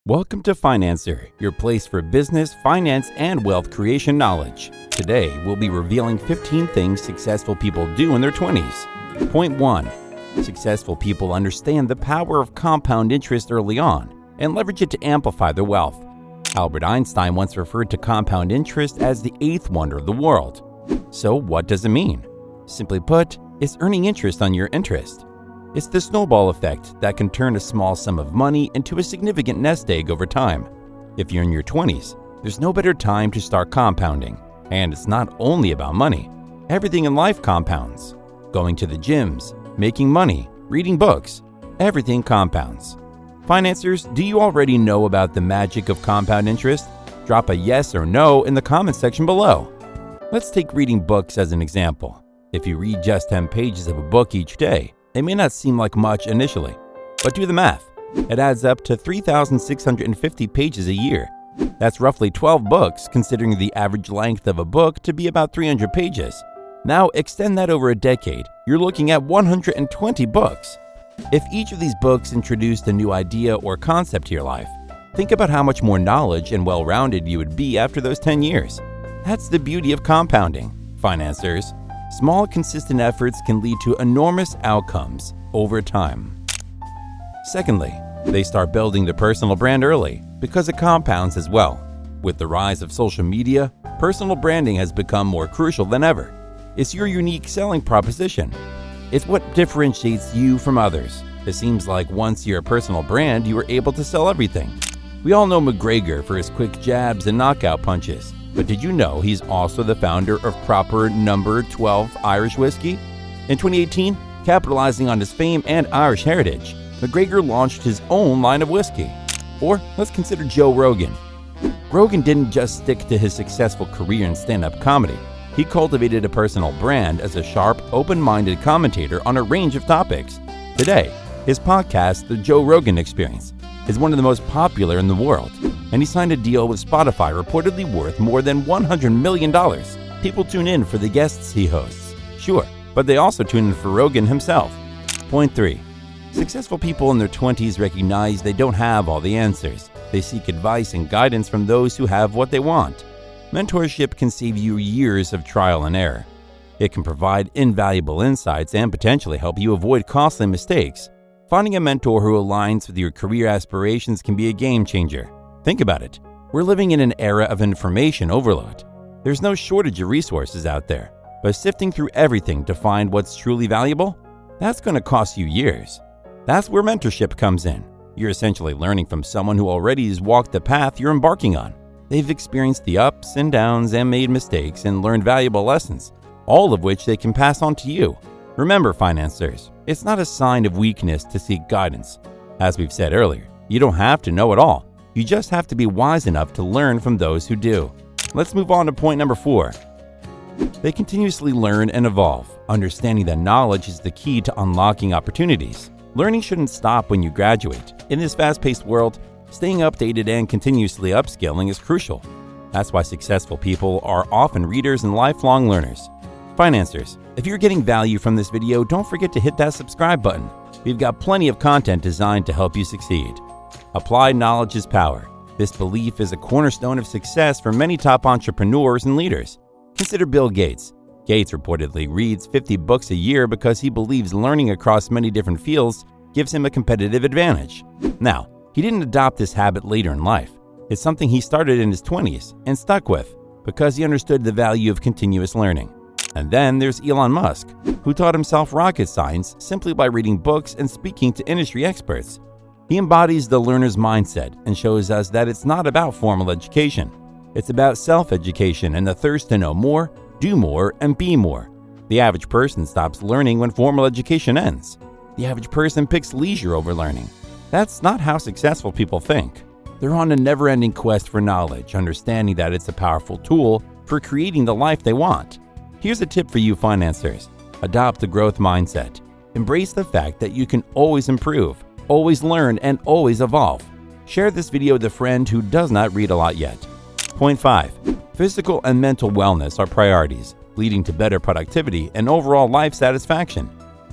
Welcome to Financer, your place for business, finance, and wealth creation knowledge. Today, we'll be revealing 15 things successful people do in their 20s. Point 1. Successful people understand the power of compound interest early on and leverage it to amplify their wealth. Albert Einstein once referred to compound interest as the eighth wonder of the world. So what does it mean? Simply put, it's earning interest on your interest. It's the snowball effect that can turn a small sum of money into a significant nest egg over time. If you're in your 20s, there's no better time to start compounding. And it's not only about money. Everything in life compounds. Going to the gyms, making money, reading books, everything compounds. Financiers, do you already know about the magic of compound interest? Drop a yes or no in the comment section below. Let's take reading books as an example. If you read just 10 pages of a book each day, it may not seem like much initially, but do the math. It adds up to 3,650 pages a year. That's roughly 12 books, considering the average length of a book to be about 300 pages. Now extend that over a decade, you're looking at 120 books. If each of these books introduced a new idea or concept to your life, think about how much more knowledge and well-rounded you would be after those 10 years. That's the beauty of compounding, financiers. Small, consistent efforts can lead to enormous outcomes over time. Secondly, they start building their personal brand early because it compounds as well. With the rise of social media, personal branding has become more crucial than ever. It's your unique selling proposition. It's what differentiates you from others. It seems like once you're a personal brand, you are able to sell everything. We all know McGregor for his quick jabs and knockout punches. But did you know he's also the founder of Proper No. 12 Irish Whiskey? In 2018, capitalizing on his fame and Irish heritage, McGregor launched his own line of whiskey. Or let's consider Joe Rogan. Rogan didn't just stick to his successful career in stand-up comedy. He cultivated a personal brand as a sharp, open-minded commentator on a range of topics. Today, his podcast, The Joe Rogan Experience, is one of the most popular in the world, and he signed a deal with Spotify reportedly worth more than $100 million. People tune in for the guests he hosts, sure, but they also tune in for Rogan himself. Point 3. Successful people in their 20s recognize they don't have all the answers. They seek advice and guidance from those who have what they want. Mentorship can save you years of trial and error. It can provide invaluable insights and potentially help you avoid costly mistakes. Finding a mentor who aligns with your career aspirations can be a game changer. Think about it. We're living in an era of information overload. There's no shortage of resources out there, but sifting through everything to find what's truly valuable, that's going to cost you years. That's where mentorship comes in. You're essentially learning from someone who already has walked the path you're embarking on. They've experienced the ups and downs and made mistakes and learned valuable lessons, all of which they can pass on to you. Remember, financiers, it's not a sign of weakness to seek guidance. As we've said earlier, you don't have to know it all. You just have to be wise enough to learn from those who do. Let's move on to point number 4. They continuously learn and evolve, understanding that knowledge is the key to unlocking opportunities. Learning shouldn't stop when you graduate. In this fast-paced world, staying updated and continuously upskilling is crucial. That's why successful people are often readers and lifelong learners. Financiers, if you're getting value from this video, don't forget to hit that subscribe button. We've got plenty of content designed to help you succeed. Applied knowledge is power. This belief is a cornerstone of success for many top entrepreneurs and leaders. Consider Bill Gates. Gates reportedly reads 50 books a year because he believes learning across many different fields gives him a competitive advantage. Now, he didn't adopt this habit later in life. It's something he started in his 20s and stuck with because he understood the value of continuous learning. And then there's Elon Musk, who taught himself rocket science simply by reading books and speaking to industry experts. He embodies the learner's mindset and shows us that it's not about formal education. It's about self-education and the thirst to know more, do more, and be more. The average person stops learning when formal education ends. The average person picks leisure over learning. That's not how successful people think. They're on a never-ending quest for knowledge, understanding that it's a powerful tool for creating the life they want. Here's a tip for you financiers. Adopt a growth mindset. Embrace the fact that you can always improve, always learn, and always evolve. Share this video with a friend who does not read a lot yet. Point 5. Physical and mental wellness are priorities, leading to better productivity and overall life satisfaction.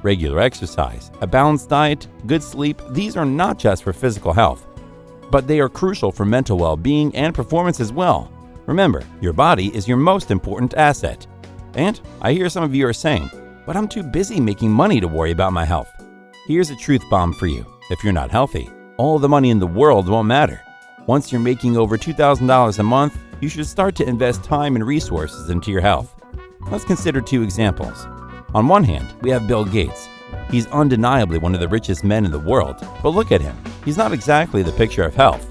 Regular exercise, a balanced diet, good sleep, these are not just for physical health. but they are crucial for mental well-being and performance as well. Remember, your body is your most important asset. And I hear some of you are saying, but I'm too busy making money to worry about my health. Here's a truth bomb for you. If you're not healthy, all the money in the world won't matter. Once you're making over $2,000 a month, you should start to invest time and resources into your health. Let's consider two examples. On one hand, we have Bill Gates. He's undeniably one of the richest men in the world, but look at him. He's not exactly the picture of health.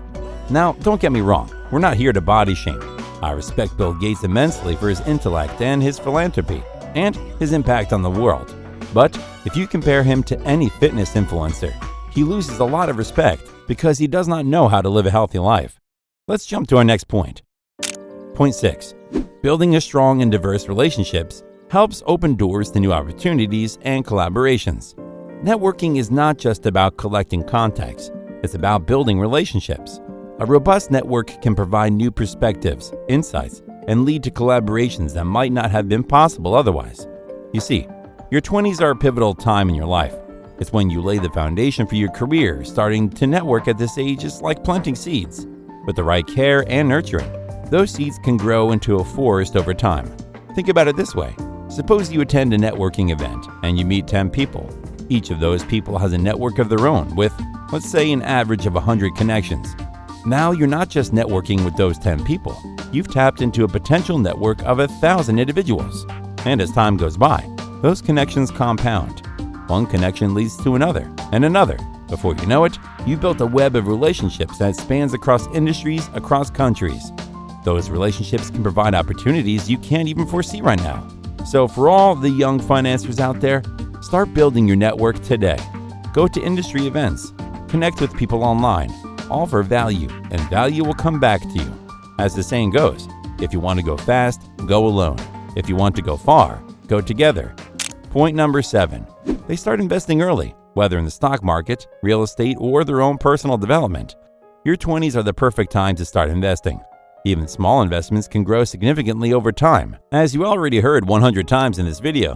Now, don't get me wrong. We're not here to body shame. I respect Bill Gates immensely for his intellect and his philanthropy, and his impact on the world. But if you compare him to any fitness influencer, he loses a lot of respect because he does not know how to live a healthy life. Let's jump to our next point. Point 6. Building a strong and diverse relationships helps open doors to new opportunities and collaborations. Networking is not just about collecting contacts, it's about building relationships. A robust network can provide new perspectives, insights, and lead to collaborations that might not have been possible otherwise. You see, your 20s are a pivotal time in your life. It's when you lay the foundation for your career. Starting to network at this age is like planting seeds. With the right care and nurturing, those seeds can grow into a forest over time. Think about it this way. Suppose you attend a networking event and you meet 10 people. Each of those people has a network of their own with, let's say, an average of 100 connections. Now you're not just networking with those 10 people. You've tapped into a potential network of 1,000 individuals. And as time goes by, those connections compound. One connection leads to another and another. Before you know it, you've built a web of relationships that spans across industries, across countries. Those relationships can provide opportunities you can't even foresee right now. So for all the young financiers out there, start building your network today. Go to industry events, connect with people online, offer value, and value will come back to you. As the saying goes, if you want to go fast, go alone. If you want to go far, go together. Point number 7. They start investing early, whether in the stock market, real estate, or their own personal development. Your 20s are the perfect time to start investing. Even small investments can grow significantly over time, as you already heard 100 times in this video.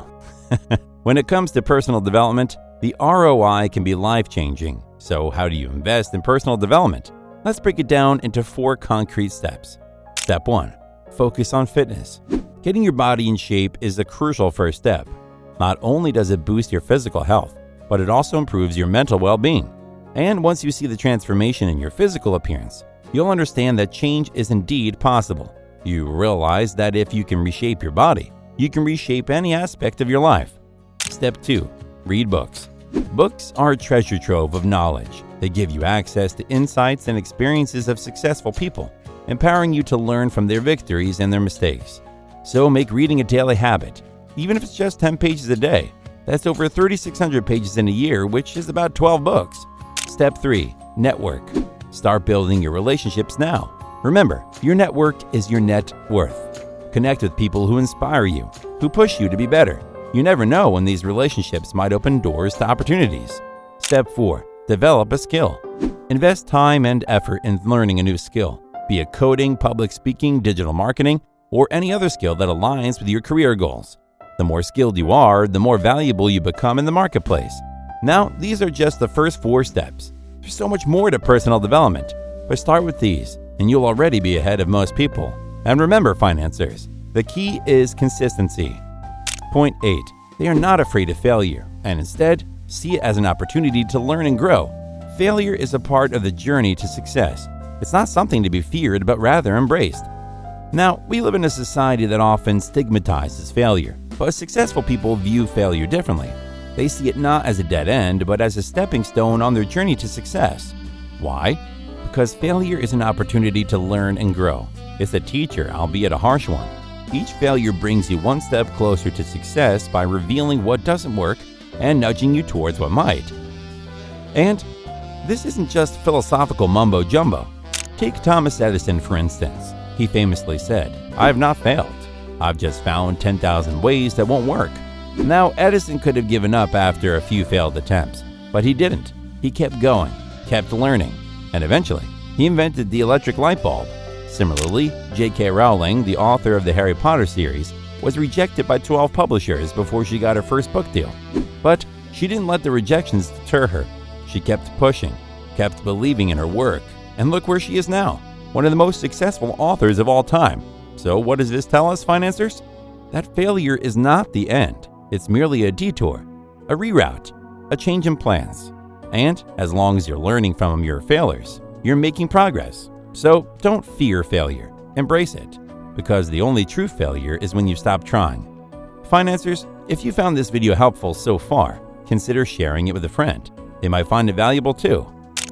When it comes to personal development, the ROI can be life-changing. So how do you invest in personal development? Let's break it down into 4 concrete steps. Step 1. Focus on fitness. Getting your body in shape is a crucial first step. Not only does it boost your physical health, but it also improves your mental well-being. And once you see the transformation in your physical appearance, you'll understand that change is indeed possible. You realize that if you can reshape your body, you can reshape any aspect of your life. Step 2. Read books. Books are a treasure trove of knowledge. They give you access to insights and experiences of successful people, empowering you to learn from their victories and their mistakes. So make reading a daily habit, even if it's just 10 pages a day. That's over 3,600 pages in a year, which is about 12 books. Step 3. Network. Start building your relationships now. Remember, your network is your net worth. Connect with people who inspire you, who push you to be better. You never know when these relationships might open doors to opportunities. Step 4. Develop a skill. Invest time and effort in learning a new skill, be it coding, public speaking, digital marketing, or any other skill that aligns with your career goals. The more skilled you are, the more valuable you become in the marketplace. Now, these are just the first 4 steps. There's so much more to personal development, but start with these, and you'll already be ahead of most people. And remember, financiers, the key is consistency. Point 8. They are not afraid of failure, and instead, see it as an opportunity to learn and grow. Failure is a part of the journey to success. It's not something to be feared, but rather embraced. Now, we live in a society that often stigmatizes failure, but successful people view failure differently. They see it not as a dead end, but as a stepping stone on their journey to success. Why? Because failure is an opportunity to learn and grow. It's a teacher, albeit a harsh one. Each failure brings you one step closer to success by revealing what doesn't work and nudging you towards what might. And this isn't just philosophical mumbo-jumbo. Take Thomas Edison, for instance. He famously said, "I have not failed. I've just found 10,000 ways that won't work." Now, Edison could have given up after a few failed attempts, but he didn't. He kept going, kept learning, and eventually, he invented the electric light bulb. Similarly, J.K. Rowling, the author of the Harry Potter series, was rejected by 12 publishers before she got her first book deal. But she didn't let the rejections deter her. She kept pushing, kept believing in her work, And look where she is now, one of the most successful authors of all time. So what does this tell us, financiers? That failure is not the end. It's merely a detour, a reroute, a change in plans. And as long as you're learning from your failures, you're making progress. So don't fear failure. Embrace it. Because the only true failure is when you stop trying. Financiers, if you found this video helpful so far, consider sharing it with a friend. They might find it valuable too.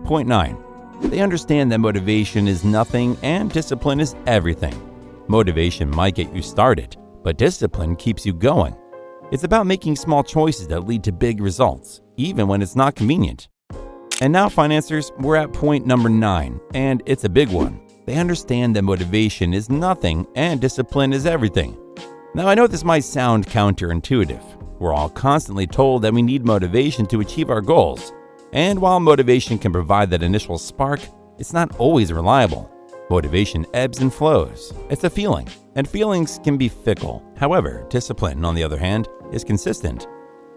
Point 9. They understand that motivation is nothing and discipline is everything. Motivation might get you started, but discipline keeps you going. It's about making small choices that lead to big results, even when it's not convenient. And now, financiers, we're at point number 9, and it's a big one. They understand that motivation is nothing and discipline is everything. Now, I know this might sound counterintuitive. We're all constantly told that we need motivation to achieve our goals. And while motivation can provide that initial spark, it's not always reliable. Motivation ebbs and flows. It's a feeling, and feelings can be fickle. However, discipline, on the other hand, is consistent.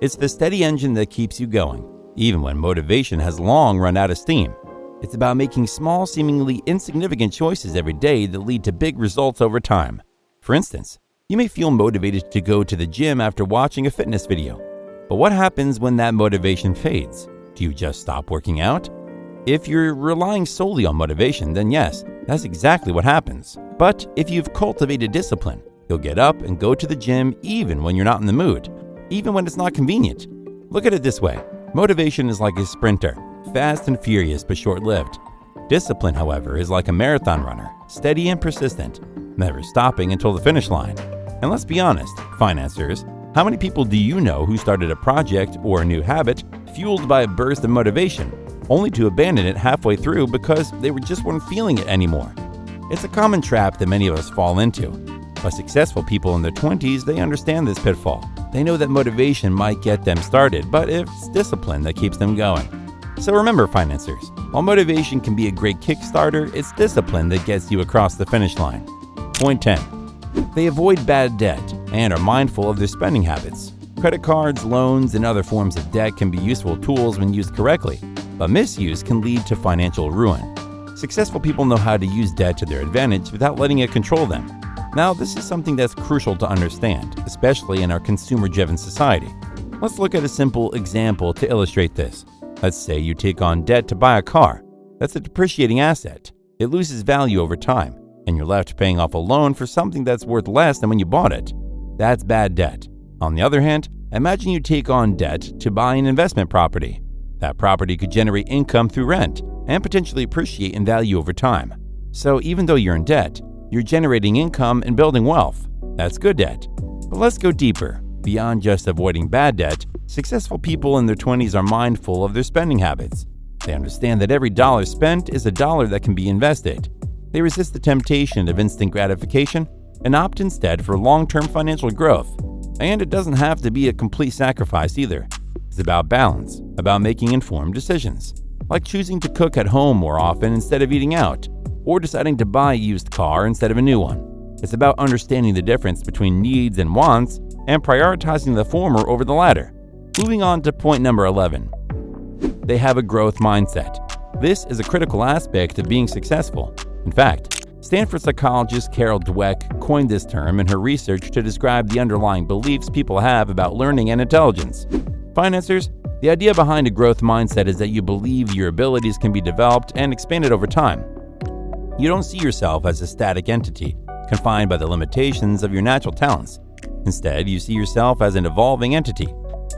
It's the steady engine that keeps you going, even when motivation has long run out of steam. It's about making small, seemingly insignificant choices every day that lead to big results over time. For instance, you may feel motivated to go to the gym after watching a fitness video. But what happens when that motivation fades? Do you just stop working out? If you're relying solely on motivation, then yes, that's exactly what happens. But if you've cultivated discipline, you'll get up and go to the gym even when you're not in the mood, even when it's not convenient. Look at it this way. Motivation is like a sprinter, fast and furious but short-lived. Discipline, however, is like a marathon runner, steady and persistent, never stopping until the finish line. And let's be honest, financiers, how many people do you know who started a project or a new habit fueled by a burst of motivation, only to abandon it halfway through because they just weren't feeling it anymore? It's a common trap that many of us fall into. But successful people in their 20s, they understand this pitfall. They know that motivation might get them started, but it's discipline that keeps them going. So remember, financiers, while motivation can be a great kickstarter, it's discipline that gets you across the finish line. Point 10. They avoid bad debt and are mindful of their spending habits. Credit cards, loans, and other forms of debt can be useful tools when used correctly, but misuse can lead to financial ruin. Successful people know how to use debt to their advantage without letting it control them. Now, this is something that's crucial to understand, especially in our consumer-driven society. Let's look at a simple example to illustrate this. Let's say you take on debt to buy a car. That's a depreciating asset. It loses value over time, and you're left paying off a loan for something that's worth less than when you bought it. That's bad debt. On the other hand, imagine you take on debt to buy an investment property. That property could generate income through rent and potentially appreciate in value over time. So even though you're in debt, you're generating income and building wealth. That's good debt. But let's go deeper. Beyond just avoiding bad debt, successful people in their 20s are mindful of their spending habits. They understand that every dollar spent is a dollar that can be invested. They resist the temptation of instant gratification and opt instead for long-term financial growth. And it doesn't have to be a complete sacrifice either. It's about balance, about making informed decisions, like choosing to cook at home more often instead of eating out, or deciding to buy a used car instead of a new one. It's about understanding the difference between needs and wants and prioritizing the former over the latter. Moving on to point number 11. They have a growth mindset. This is a critical aspect of being successful. In fact, Stanford psychologist Carol Dweck coined this term in her research to describe the underlying beliefs people have about learning and intelligence. Financiers, the idea behind a growth mindset is that you believe your abilities can be developed and expanded over time. You don't see yourself as a static entity, confined by the limitations of your natural talents. Instead, you see yourself as an evolving entity,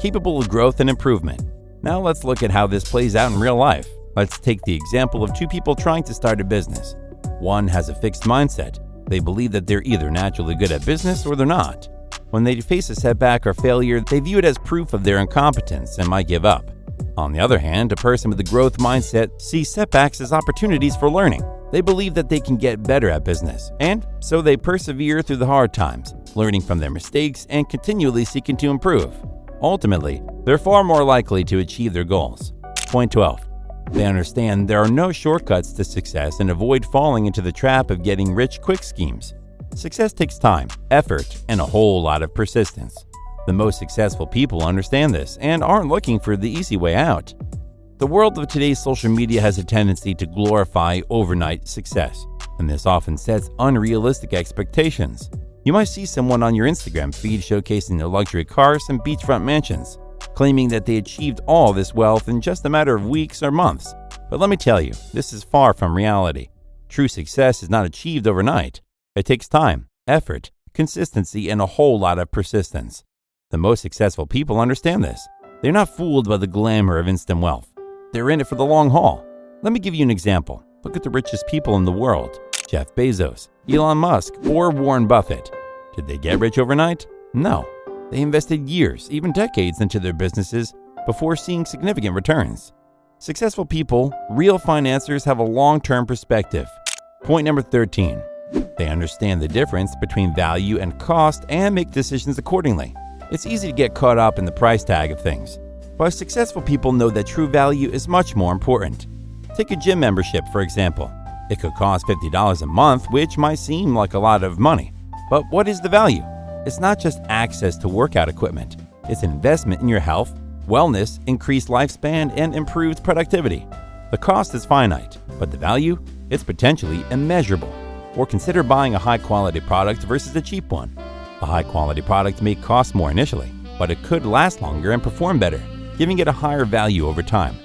capable of growth and improvement. Now let's look at how this plays out in real life. Let's take the example of two people trying to start a business. One has a fixed mindset. They believe that they're either naturally good at business or they're not. When they face a setback or failure, they view it as proof of their incompetence and might give up. On the other hand, a person with a growth mindset sees setbacks as opportunities for learning. They believe that they can get better at business, and so they persevere through the hard times, learning from their mistakes and continually seeking to improve. Ultimately, they're far more likely to achieve their goals. Point 12. They understand there are no shortcuts to success and avoid falling into the trap of getting rich quick schemes. Success takes time, effort, and a whole lot of persistence. The most successful people understand this and aren't looking for the easy way out. The world of today's social media has a tendency to glorify overnight success, and this often sets unrealistic expectations. You might see someone on your Instagram feed showcasing their luxury cars and beachfront mansions, claiming that they achieved all this wealth in just a matter of weeks or months. But let me tell you, this is far from reality. True success is not achieved overnight. It takes time, effort, consistency, and a whole lot of persistence. The most successful people understand this. They're not fooled by the glamour of instant wealth. They're in it for the long haul. Let me give you an example. Look at the richest people in the world: Jeff Bezos, Elon Musk, or Warren Buffett. Did they get rich overnight? No. They invested years, even decades, into their businesses before seeing significant returns. Successful people, real financiers, have a long-term perspective. Point number 13. They understand the difference between value and cost and make decisions accordingly. It's easy to get caught up in the price tag of things, but successful people know that true value is much more important. Take a gym membership, for example. It could cost $50 a month, which might seem like a lot of money. But what is the value? It's not just access to workout equipment. It's an investment in your health, wellness, increased lifespan, and improved productivity. The cost is finite, but the value? It's potentially immeasurable. Or consider buying a high-quality product versus a cheap one. A high-quality product may cost more initially, but it could last longer and perform better, giving it a higher value over time.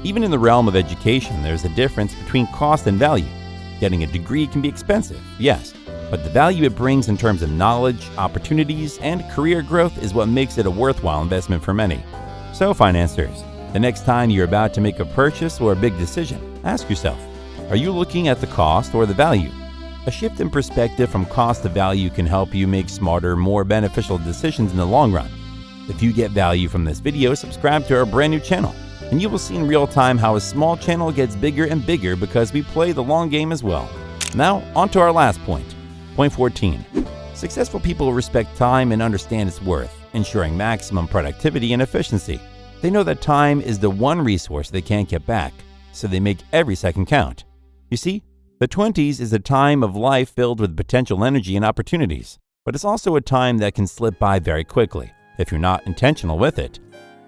Even in the realm of education, there's a difference between cost and value. Getting a degree can be expensive, yes, but the value it brings in terms of knowledge, opportunities, and career growth is what makes it a worthwhile investment for many. So, financiers, the next time you're about to make a purchase or a big decision, ask yourself, are you looking at the cost or the value? A shift in perspective from cost to value can help you make smarter, more beneficial decisions in the long run. If you get value from this video, subscribe to our brand new channel, and you will see in real time how a small channel gets bigger and bigger because we play the long game as well. Now, on to our last point. Point 14. Successful people respect time and understand its worth, ensuring maximum productivity and efficiency. They know that time is the one resource they can't get back, so they make every second count. You see, the 20s is a time of life filled with potential energy and opportunities, but it's also a time that can slip by very quickly if you're not intentional with it.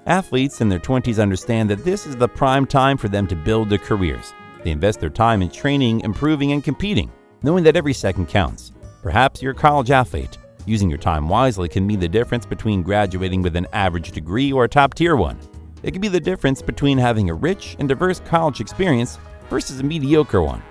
Athletes in their 20s understand that this is the prime time for them to build their careers. They invest their time in training, improving, and competing, knowing that every second counts. Perhaps you're a college athlete. Using your time wisely can mean the difference between graduating with an average degree or a top-tier one. It can be the difference between having a rich and diverse college experience versus a mediocre one.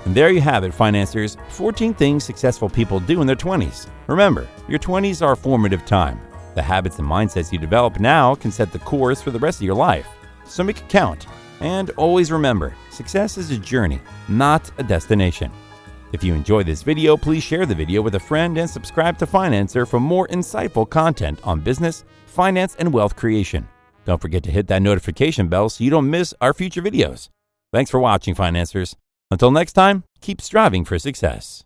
And there you have it, financiers, 14 things successful people do in their 20s. Remember, your 20s are a formative time. The habits and mindsets you develop now can set the course for the rest of your life. So make it count. And always remember, success is a journey, not a destination. If you enjoyed this video, please share the video with a friend and subscribe to Financer for more insightful content on business, finance, and wealth creation. Don't forget to hit that notification bell so you don't miss our future videos. Thanks for watching, Financers. Until next time, keep striving for success.